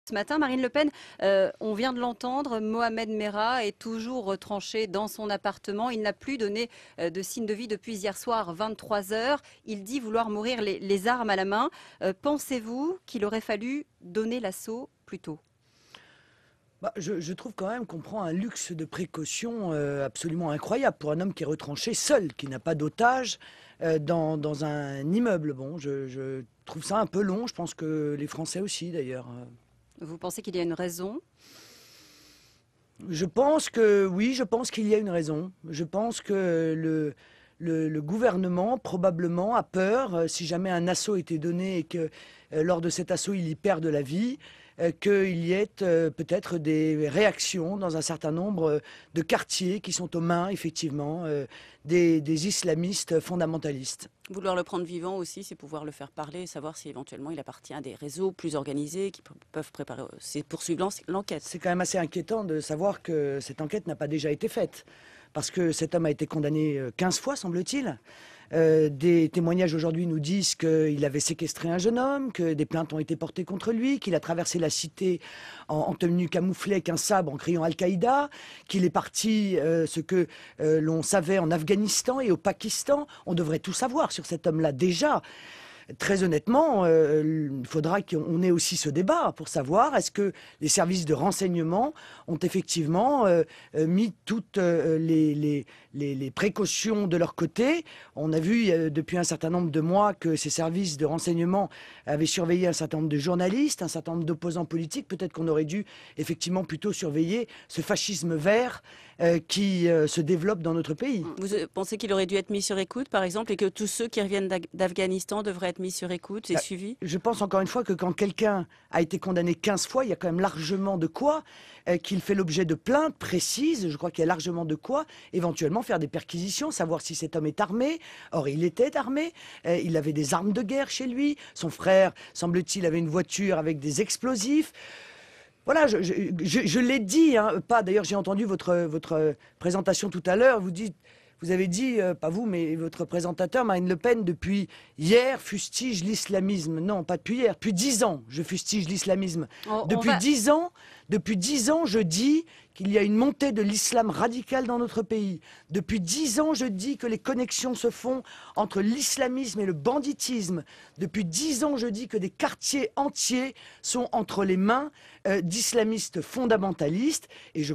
Ce matin, Marine Le Pen, on vient de l'entendre, Mohamed Merah est toujours retranché dans son appartement. Il n'a plus donné de signe de vie depuis hier soir, 23 heures. Il dit vouloir mourir les armes à la main. Pensez-vous qu'il aurait fallu donner l'assaut plus tôt ? Je trouve quand même qu'on prend un luxe de précaution absolument incroyable pour un homme qui est retranché seul, qui n'a pas d'otage dans un immeuble. Bon, je trouve ça un peu long, je pense que les Français aussi d'ailleurs. Vous pensez qu'il y a une raison ? Je pense que oui, je pense qu'il y a une raison. Je pense que le gouvernement probablement a peur, si jamais un assaut était donné et que lors de cet assaut il y perde la vie, qu'il y ait peut-être des réactions dans un certain nombre de quartiers qui sont aux mains effectivement des islamistes fondamentalistes. Vouloir le prendre vivant aussi, c'est pouvoir le faire parler et savoir si éventuellement il appartient à des réseaux plus organisés qui peuvent préparer, poursuivre l'enquête. C'est quand même assez inquiétant de savoir que cette enquête n'a pas déjà été faite. Parce que cet homme a été condamné 15 fois, semble-t-il. Des témoignages aujourd'hui nous disent qu'il avait séquestré un jeune homme, que des plaintes ont été portées contre lui, qu'il a traversé la cité en tenue camouflée avec un sabre en criant Al-Qaïda, qu'il est parti, ce que l'on savait en Afghanistan et au Pakistan. On devrait tout savoir sur cet homme-là déjà. Très honnêtement, il faudra qu'on ait aussi ce débat pour savoir est-ce que les services de renseignement ont effectivement mis toutes les précautions de leur côté. On a vu depuis un certain nombre de mois que ces services de renseignement avaient surveillé un certain nombre de journalistes, un certain nombre d'opposants politiques. Peut-être qu'on aurait dû effectivement plutôt surveiller ce fascisme vert qui se développe dans notre pays. Vous pensez qu'il aurait dû être mis sur écoute, par exemple, et que tous ceux qui reviennent d'Afghanistan devraient être mis sur écoute et suivis ? Je pense encore une fois que quand quelqu'un a été condamné 15 fois, il y a quand même largement de quoi qu'il fait l'objet de plaintes précises. Je crois qu'il y a largement de quoi éventuellement faire des perquisitions, savoir si cet homme est armé. Or, il était armé, il avait des armes de guerre chez lui. Son frère, semble-t-il, avait une voiture avec des explosifs. Voilà, je l'ai dit, hein, pas. D'ailleurs, j'ai entendu votre présentation tout à l'heure. Vous avez dit, pas vous, mais votre présentateur, Marine Le Pen, depuis hier, fustige l'islamisme. Non, pas depuis hier, depuis 10 ans, je fustige l'islamisme. Depuis 10 ans, je dis qu'il y a une montée de l'islam radical dans notre pays. Depuis 10 ans, je dis que les connexions se font entre l'islamisme et le banditisme. Depuis 10 ans, je dis que des quartiers entiers sont entre les mains d'islamistes fondamentalistes. Et je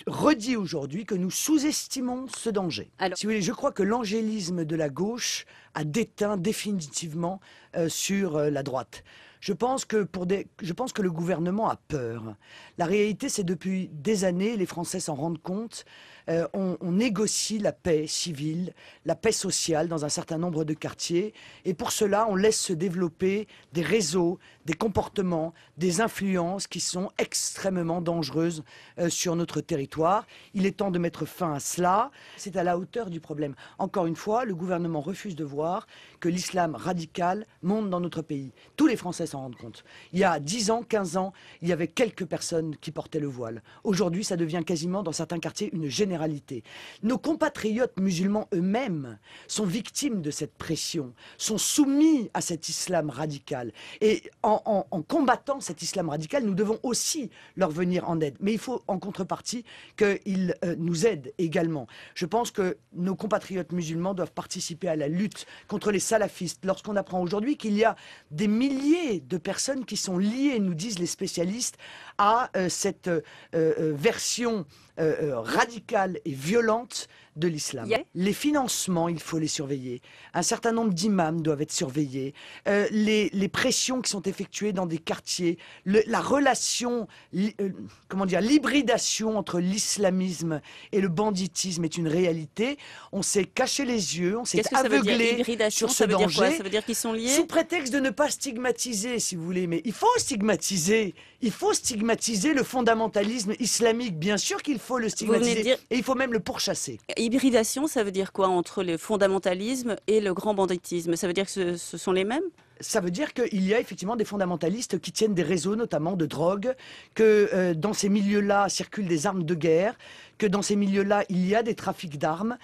redis aujourd'hui que nous sous-estimons ce danger. Alors, si vous voulez, je crois que l'angélisme de la gauche a déteint définitivement sur la droite. Je pense que le gouvernement a peur. La réalité, c'est depuis des années, les Français s'en rendent compte, on négocie la paix civile, la paix sociale dans un certain nombre de quartiers. Et pour cela, on laisse se développer des réseaux, des comportements, des influences qui sont extrêmement dangereuses sur notre territoire. Il est temps de mettre fin à cela. C'est à la hauteur du problème. Encore une fois, le gouvernement refuse de voir que l'islam radical monte dans notre pays. Tous les Français s'en rendent compte. Il y a 10 ans, 15 ans, il y avait quelques personnes qui portaient le voile. Aujourd'hui, ça devient quasiment, dans certains quartiers, une généralité. Nos compatriotes musulmans eux-mêmes sont victimes de cette pression, sont soumis à cet islam radical. Et en combattant cet islam radical, nous devons aussi leur venir en aide. Mais il faut, en contrepartie, qu'ils nous aident également. Je pense que nos compatriotes musulmans doivent participer à la lutte contre les salafistes. Lorsqu'on apprend aujourd'hui qu'il y a des milliers de personnes qui sont liées, nous disent les spécialistes, à cette version radicale et violente de l'islam. Les financements, il faut les surveiller. Un certain nombre d'imams doivent être surveillés. Les pressions qui sont effectuées dans des quartiers, la relation, l'hybridation entre l'islamisme et le banditisme est une réalité. On s'est caché les yeux, on s'est aveuglé sur ce danger. Ça veut dire qu'ils sont liés ? Sous prétexte de ne pas stigmatiser, si vous voulez. Mais il faut stigmatiser. Il faut stigmatiser le fondamentalisme islamique. Bien sûr qu'il faut le stigmatiser. Et il faut même le pourchasser. Hybridation, ça veut dire quoi entre le fondamentalisme et le grand banditisme ? Ça veut dire que ce sont les mêmes ? Ça veut dire qu'il y a effectivement des fondamentalistes qui tiennent des réseaux, notamment de drogue, que dans ces milieux-là circulent des armes de guerre, que dans ces milieux-là, il y a des trafics d'armes.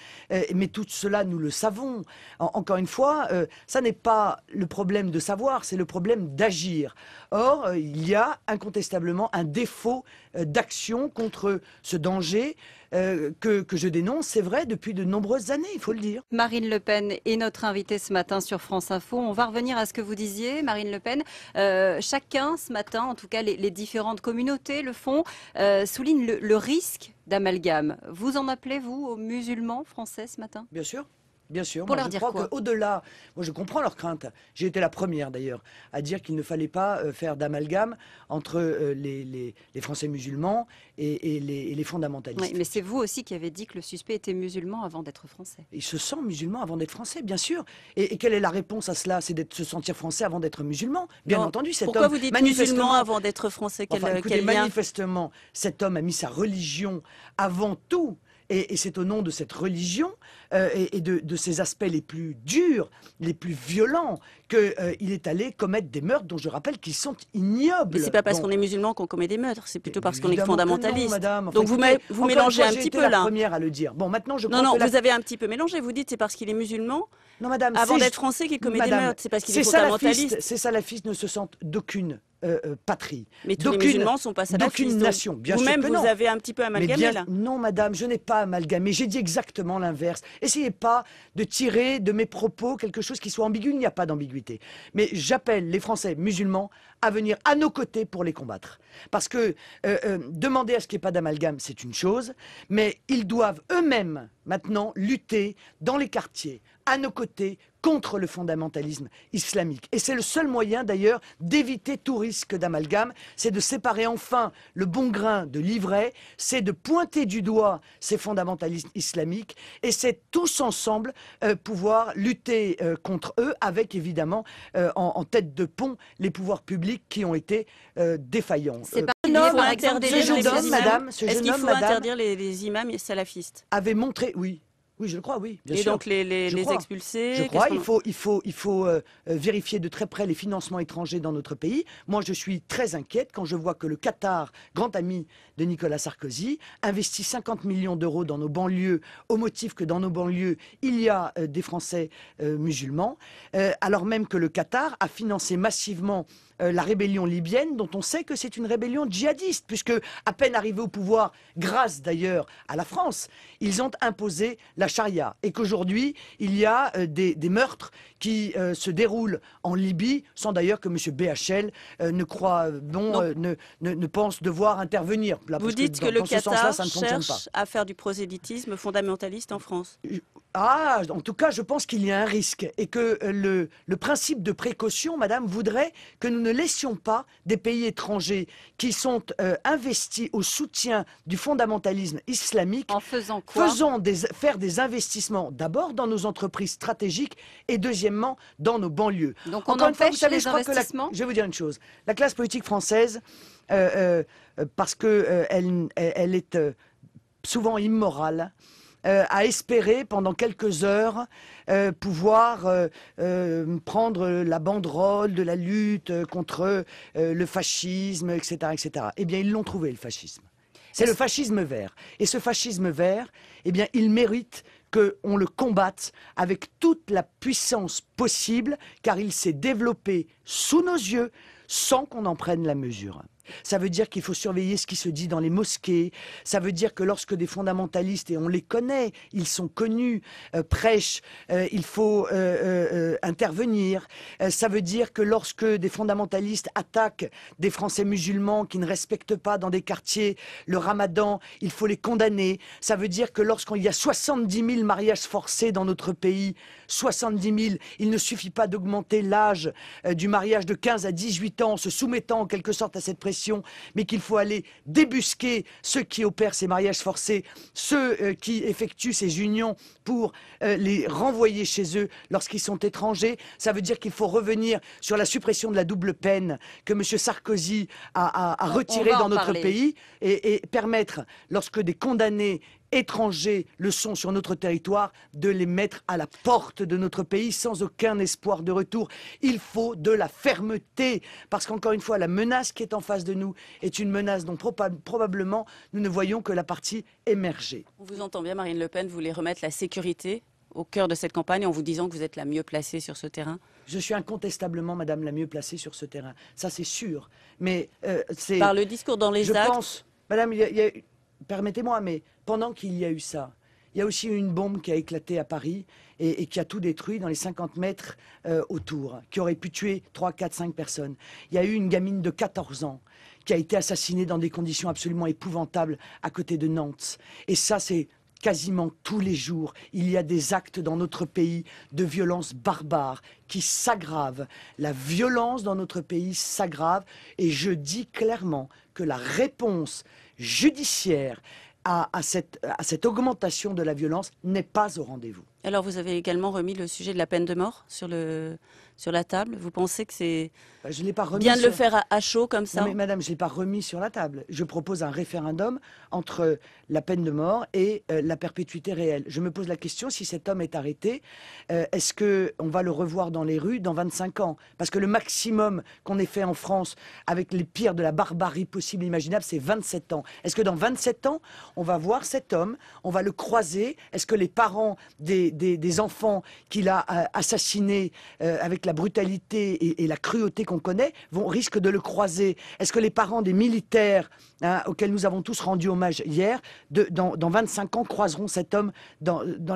Mais tout cela, nous le savons. Encore une fois, ça n'est pas le problème de savoir, c'est le problème d'agir. Or, il y a incontestablement un défaut d'action contre ce danger que je dénonce, c'est vrai, depuis de nombreuses années, il faut le dire. Marine Le Pen est notre invitée ce matin sur France Info. On va revenir à ce que vous disiez, Marine Le Pen. Chacun, ce matin, en tout cas les différentes communautés le font, souligne le risque d'amalgame. Vous en appelez, vous, aux musulmans français ce matin? Bien sûr. Bien sûr, Pour moi leur je dire crois quoi? qu'au-delà, moi je comprends leurs craintes. J'ai été la première d'ailleurs à dire qu'il ne fallait pas faire d'amalgame entre les Français musulmans et les fondamentalistes. Oui, mais c'est vous aussi qui avez dit que le suspect était musulman avant d'être français. Il se sent musulman avant d'être français, bien sûr. Et quelle est la réponse à cela? C'est de se sentir français avant d'être musulman. Bien Non. entendu, cet Pourquoi homme, vous dites manifestement, musulman avant d'être français? enfin, écoutez, Quel lien? manifestement, cet homme a mis sa religion avant tout. Et c'est au nom de cette religion et de ses aspects les plus durs, les plus violents, qu'il est allé commettre des meurtres dont je rappelle qu'ils sont ignobles. Mais c'est pas parce Bon, qu'on est musulman qu'on commet des meurtres, c'est plutôt parce qu'on est évidemment que non, fondamentaliste. madame. Enfin, Donc vous écoutez, vous encore mélangez une fois, un j'ai petit été peu la là. première à le dire. Bon, maintenant je Non, crois non, que la... vous avez un petit peu mélangé. Vous dites c'est parce qu'il est musulman Non, madame, avant c'est- d'être français qu'il commet des Madame, meurtres. C'est parce qu'il ces est fondamentaliste. salafistes, ces salafistes ne se sentent d'aucune patrie, Mais tous les d'aucune musulmans sont pas salafistes. d'aucune donc nation. Bien sûr Vous-même, que vous non. avez un petit peu Mais amalgamé là. non, madame, je n'ai pas amalgamé. J'ai dit exactement l'inverse. Essayez pas de tirer de mes propos quelque chose qui soit ambigu. Il n'y a pas d'ambiguïté. Mais j'appelle les Français musulmans à venir à nos côtés pour les combattre. Parce que demander à ce qu'il n'y ait pas d'amalgame, c'est une chose, mais ils doivent eux-mêmes maintenant lutter dans les quartiers, à nos côtés, contre le fondamentalisme islamique. Et c'est le seul moyen d'ailleurs d'éviter tout risque d'amalgame, c'est de séparer enfin le bon grain de l'ivraie, c'est de pointer du doigt ces fondamentalistes islamiques, et c'est tous ensemble pouvoir lutter contre eux, avec évidemment en tête de pont les pouvoirs publics qui ont été défaillants. C'est pas Il lié, faut par exemple, interdire des ce jeune les homme, imams. madame, ce Est-ce jeune qu'il homme, faut madame, interdire les imams salafistes? avait montré, oui, je le crois, oui, bien Et sûr. donc les Je crois. expulser? Je crois, qu'est-ce qu'on- il faut vérifier de très près les financements étrangers dans notre pays. Moi, je suis très inquiète quand je vois que le Qatar, grand ami de Nicolas Sarkozy, investit 50 millions d'euros dans nos banlieues, au motif que dans nos banlieues, il y a des Français musulmans, alors même que le Qatar a financé massivement la rébellion libyenne, dont on sait que c'est une rébellion djihadiste, puisque à peine arrivés au pouvoir, grâce d'ailleurs à la France, ils ont imposé la charia, et qu'aujourd'hui, il y a des meurtres qui se déroulent en Libye, sans d'ailleurs que M. BHL ne croit ne pense devoir intervenir. Là, Vous parce dites que dans, le dans ce sens-là, Qatar ça ne fonctionne pas. cherche à faire du prosélytisme fondamentaliste en France. Ah, en tout cas, je pense qu'il y a un risque et que le principe de précaution, madame, voudrait que nous ne laissions pas des pays étrangers qui sont investis au soutien du fondamentalisme islamique En faisant quoi? faire des investissements d'abord dans nos entreprises stratégiques et deuxièmement dans nos banlieues. Donc on Encore une fois, vous empêche savez, les je crois que investissements? je vais vous dire une chose. La classe politique française, parce que elle est souvent immorale, à espérer pendant quelques heures pouvoir prendre la banderole de la lutte contre le fascisme, etc., etc. Eh bien, ils l'ont trouvé, le fascisme. C'est le fascisme vert. Et ce fascisme vert, eh bien, il mérite qu'on le combatte avec toute la puissance possible, car il s'est développé sous nos yeux sans qu'on en prenne la mesure. Ça veut dire qu'il faut surveiller ce qui se dit dans les mosquées. Ça veut dire que lorsque des fondamentalistes, et on les connaît, ils sont connus, prêchent, il faut intervenir. Ça veut dire que lorsque des fondamentalistes attaquent des Français musulmans qui ne respectent pas dans des quartiers le ramadan, il faut les condamner. Ça veut dire que lorsqu'il y a 70 000 mariages forcés dans notre pays, 70 000, il ne suffit pas d'augmenter l'âge du mariage de 15 à 18 ans en se soumettant en quelque sorte à cette pression, mais qu'il faut aller débusquer ceux qui opèrent ces mariages forcés, ceux qui effectuent ces unions pour les renvoyer chez eux lorsqu'ils sont étrangers. Ça veut dire qu'il faut revenir sur la suppression de la double peine que M. Sarkozy a retirée dans notre pays et permettre, lorsque des condamnés étrangers le sont sur notre territoire, de les mettre à la porte de notre pays sans aucun espoir de retour. Il faut de la fermeté, parce qu'encore une fois, la menace qui est en face de nous est une menace dont probablement nous ne voyons que la partie émerger. On vous entend bien, Marine Le Pen, vous voulez remettre la sécurité au cœur de cette campagne en vous disant que vous êtes la mieux placée sur ce terrain? Je suis incontestablement, madame, la mieux placée sur ce terrain. Ça, c'est sûr. Mais c'est... Par le discours, dans les Je actes. pense, madame, permettez-moi, mais pendant qu'il y a eu ça, il y a aussi eu une bombe qui a éclaté à Paris et qui a tout détruit dans les 50 mètres autour, qui aurait pu tuer 3, 4, 5 personnes. Il y a eu une gamine de 14 ans qui a été assassinée dans des conditions absolument épouvantables à côté de Nantes. Et ça, c'est quasiment tous les jours. Il y a des actes dans notre pays de violence barbare qui s'aggravent. La violence dans notre pays s'aggrave et je dis clairement que la réponse judiciaire à cette augmentation de la violence n'est pas au rendez-vous. Alors vous avez également remis le sujet de la peine de mort sur la table. Vous pensez que c'est Je l'ai pas remis bien de le sur- faire à chaud comme ça? Non, mais madame, je ne l'ai pas remis sur la table. Je propose un référendum entre la peine de mort et la perpétuité réelle. Je me pose la question, si cet homme est arrêté, est-ce qu'on va le revoir dans les rues dans 25 ans? Parce que le maximum qu'on ait fait en France, avec les pires de la barbarie possible, imaginable, c'est 27 ans. Est-ce que dans 27 ans, on va voir cet homme, on va le croiser? Est-ce que les parents des enfants qu'il a assassinés avec la brutalité et la cruauté qu'on connaît risquent de le croiser? Est-ce que les parents des militaires auxquels nous avons tous rendu hommage hier, dans 25 ans, croiseront cet homme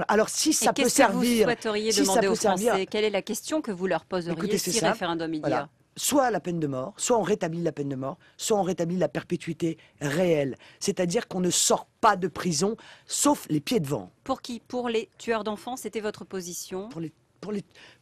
Alors si ça peut servir... Qu'est-ce que vous souhaiteriez si ça demander peut aux servir- Français? Quelle est la question que vous leur poseriez Écoutez, c'est si simple. référendum il y Voilà. a? Soit la peine de mort, soit on rétablit la peine de mort, soit on rétablit la perpétuité réelle. C'est-à-dire qu'on ne sort pas de prison, sauf les pieds devant. Pour qui? Pour les tueurs d'enfants, c'était votre position?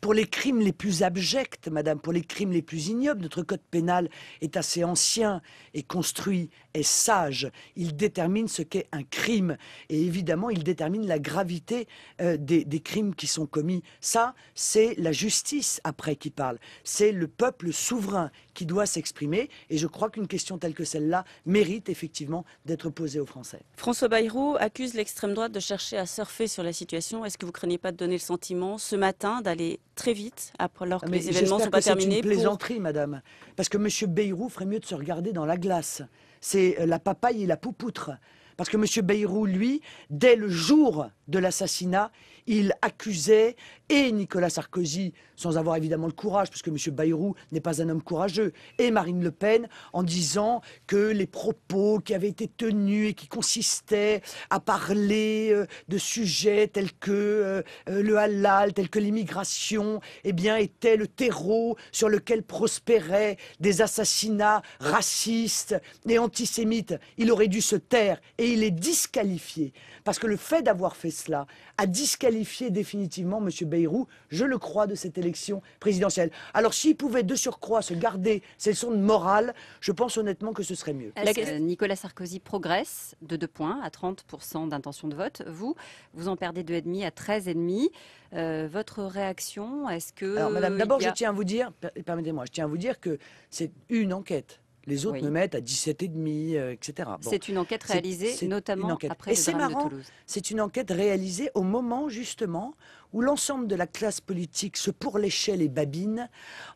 Pour les crimes les plus abjects, madame, pour les crimes les plus ignobles, notre code pénal est assez ancien et construit, est sage. Il détermine ce qu'est un crime. Et évidemment, il détermine la gravité des crimes qui sont commis. Ça, c'est la justice, après, qui parle. C'est le peuple souverain qui doit s'exprimer. Et je crois qu'une question telle que celle-là mérite effectivement d'être posée aux Français. François Bayrou accuse l'extrême droite de chercher à surfer sur la situation. Est-ce que vous craignez pas de donner le sentiment ce matin d'aller très vite alors que Mais les événements ne sont j'espère pas que c'est terminés une plaisanterie, madame. Parce que M. Bayrou ferait mieux de se regarder dans la glace. C'est la papaye et la poupoutre. Parce que M. Bayrou, lui, dès le jour de l'assassinat, il accusait et Nicolas Sarkozy, sans avoir évidemment le courage, puisque M. Bayrou n'est pas un homme courageux, et Marine Le Pen, en disant que les propos qui avaient été tenus et qui consistaient à parler de sujets tels que le halal, tels que l'immigration, eh bien, étaient le terreau sur lequel prospéraient des assassinats racistes et antisémites. Il aurait dû se taire et il est disqualifié. Parce que le fait d'avoir fait cela a disqualifié définitivement M. Bayrou, je le crois, de cette élection présidentielle. Alors s'il pouvait de surcroît se garder ses leçons de morale, je pense honnêtement que ce serait mieux. Est-ce que Nicolas Sarkozy progresse de 2 points à 30% d'intention de vote? Vous en perdez 2,5 à 13,5. Votre réaction, est-ce que... Alors madame, d'abord je tiens à vous dire, permettez-moi, je tiens à vous dire que c'est une enquête. Les autres Oui. me mettent à 17,5, etc. Bon. C'est une enquête réalisée C'est notamment une enquête. après Et le c'est drame de marrant, Toulouse. c'est une enquête réalisée au moment justement où l'ensemble de la classe politique se pourléchait les babines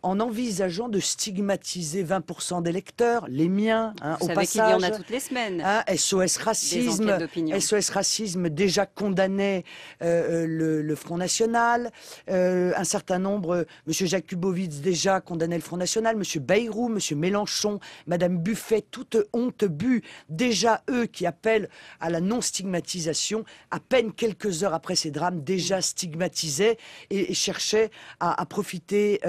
en envisageant de stigmatiser 20% d'électeurs, les miens, Vous au savez qu'il y en passage. a toutes les semaines. SOS Des Racisme, enquêtes d'opinion. SOS Racisme déjà condamnait le Front National, un certain nombre, M. Jakubowicz déjà condamnait le Front National, M. Bayrou, M. Mélenchon, Mme Buffet, toute honte bue, déjà eux qui appellent à la non-stigmatisation, à peine quelques heures après ces drames, déjà stigmatisaient et cherchaient à profiter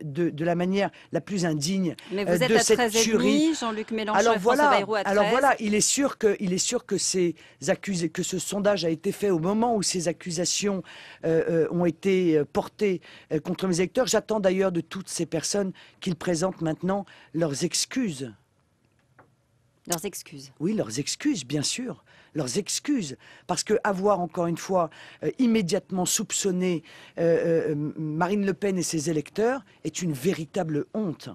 de la manière la plus indigne Mais vous êtes de à cette 13,5, tuerie. Jean-Luc Mélenchon et François Bayrou à 13. Alors voilà, il est sûr que ces accusés, que ce sondage a été fait au moment où ces accusations ont été portées contre mes électeurs. J'attends d'ailleurs de toutes ces personnes qu'ils présentent maintenant leurs excuses. Leurs excuses. Oui, leurs excuses, bien sûr. Leurs excuses. Parce que avoir, encore une fois, immédiatement soupçonné Marine Le Pen et ses électeurs est une véritable honte.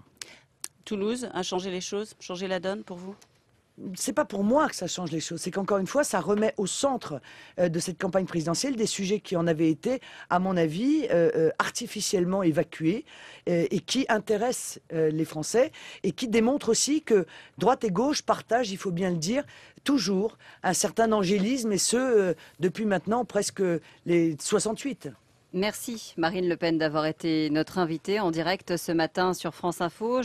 Toulouse a changé les choses, changé la donne pour vous? c'est pas pour moi que ça change les choses. C'est qu'encore une fois, ça remet au centre de cette campagne présidentielle des sujets qui en avaient été, à mon avis, artificiellement évacués et qui intéressent les Français et qui démontrent aussi que droite et gauche partagent, il faut bien le dire, toujours un certain angélisme et ce, depuis maintenant presque les 68. Merci Marine Le Pen d'avoir été notre invitée en direct ce matin sur France Info.